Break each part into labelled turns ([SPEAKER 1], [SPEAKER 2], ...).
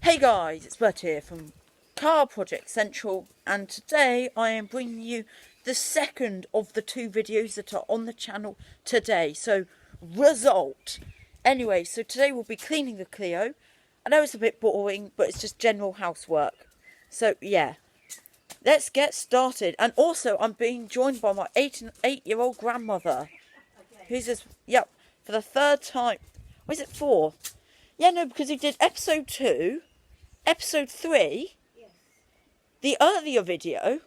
[SPEAKER 1] Hey guys, it's Bert here from Car Project Central, and today I am bringing you the second of the two videos that are on the channel today. So, result. Anyway, so today we'll be cleaning the Clio. I know it's a bit boring, but it's just general housework. So, yeah. Let's get started. And also, I'm being joined by my 8-year-old grandmother. Who's this? Yep, for the third time. Or is it 4? Yeah, no, because we did episode 2, episode 3, yes, the earlier video,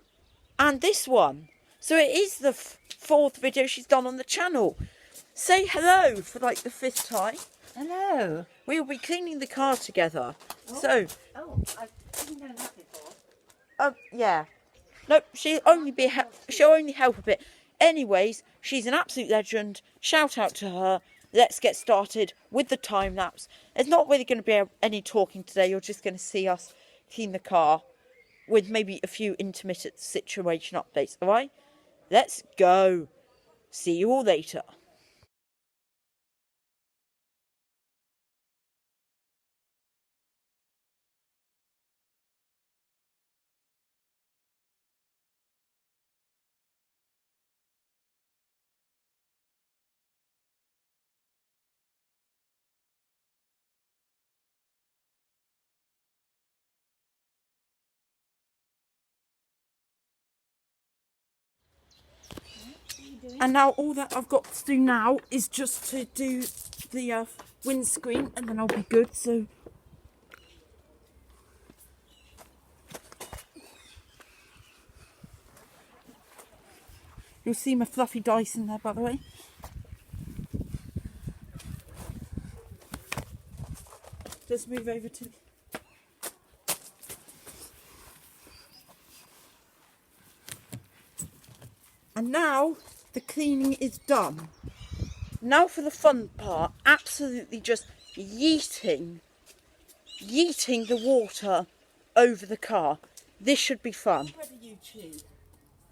[SPEAKER 1] and this one. So it is the 4th video she's done on the channel. Say hello for like the 5th time.
[SPEAKER 2] Hello.
[SPEAKER 1] We'll be cleaning the car together.
[SPEAKER 2] Oh.
[SPEAKER 1] So.
[SPEAKER 2] Oh, I didn't know that before.
[SPEAKER 1] Yeah. Nope, she'll only help a bit. Anyways, she's an absolute legend. Shout out to her. Let's get started with the time lapse. There's not really going to be any talking today. You're just going to see us clean the car with maybe a few intermittent situation updates. All right? Let's go. See you all later. And now all that I've got to do now is just to do the windscreen, and then I'll be good. So you'll see my fluffy dice in there, by the way. Just move over to. And now the cleaning is done. Now for the fun part, absolutely just yeeting the water over the car. This should be fun. Ready, you two.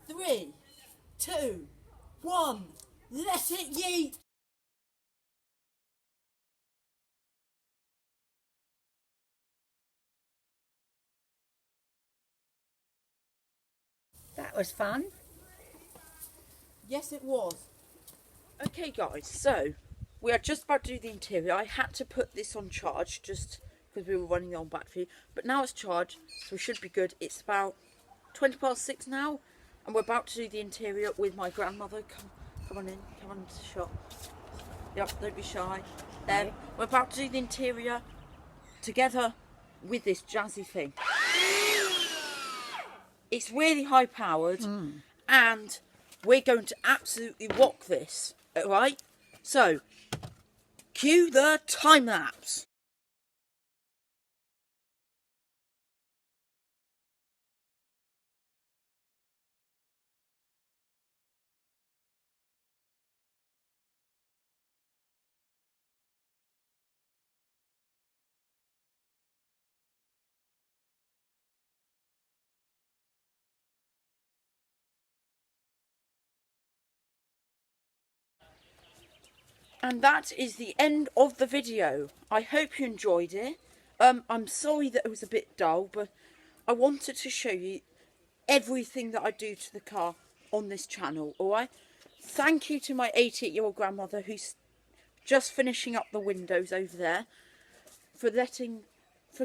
[SPEAKER 1] 3, 2, 1, let it yeet!
[SPEAKER 2] That was fun.
[SPEAKER 1] Yes, it was. Okay, guys, so we are just about to do the interior. I had to put this on charge just because we were running on battery, but now it's charged, so we should be good. It's about 6:20 now, and we're about to do the interior with my grandmother. Come on in, come on into the shop. Yep, don't be shy. We're about to do the interior together with this jazzy thing. It's really high powered, and we're going to absolutely rock this, alright? So, cue the time lapse. And that is the end of the video. I hope you enjoyed it. I'm sorry that it was a bit dull, but I wanted to show you everything that I do to the car on this channel, alright? Thank you to my 88-year-old grandmother who's just finishing up the windows over there for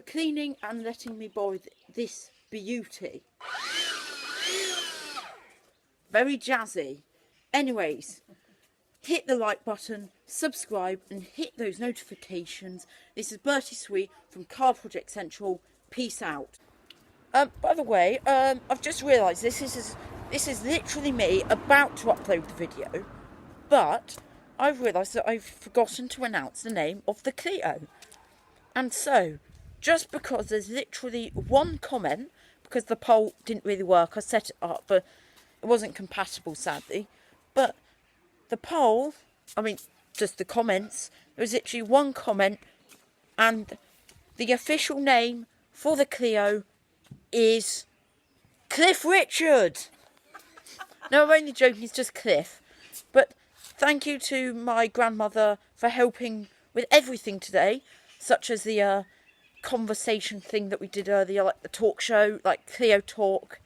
[SPEAKER 1] cleaning and letting me borrow this beauty. Very jazzy. Anyways, hit the like button, subscribe, and hit those notifications. This is Bertie Sweet from Car Project Central. Peace out. By the way, I've just realised this is literally me about to upload the video, but I've realised that I've forgotten to announce the name of the Clio. And so, just because there's literally one comment, because the poll didn't really work, I set it up, but it wasn't compatible, sadly. But the poll, just the comments, there was literally one comment, and the official name for the Clio is Cliff Richard. No, I'm only joking, it's just Cliff. But thank you to my grandmother for helping with everything today, such as the conversation thing that we did earlier, like the talk show, like Clio Talk.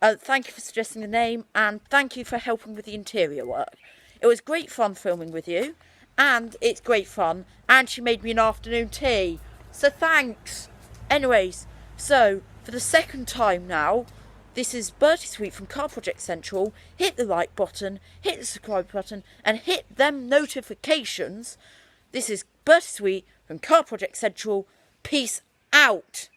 [SPEAKER 1] Thank you for suggesting the name, and thank you for helping with the interior work. It was great fun filming with you, and it's great fun, and she made me an afternoon tea, so thanks. Anyways, so for the second time now, this is Bertie Sweet from Car Project Central. Hit the like button, hit the subscribe button, and hit them notifications. This is Bertie Sweet from Car Project Central. Peace out.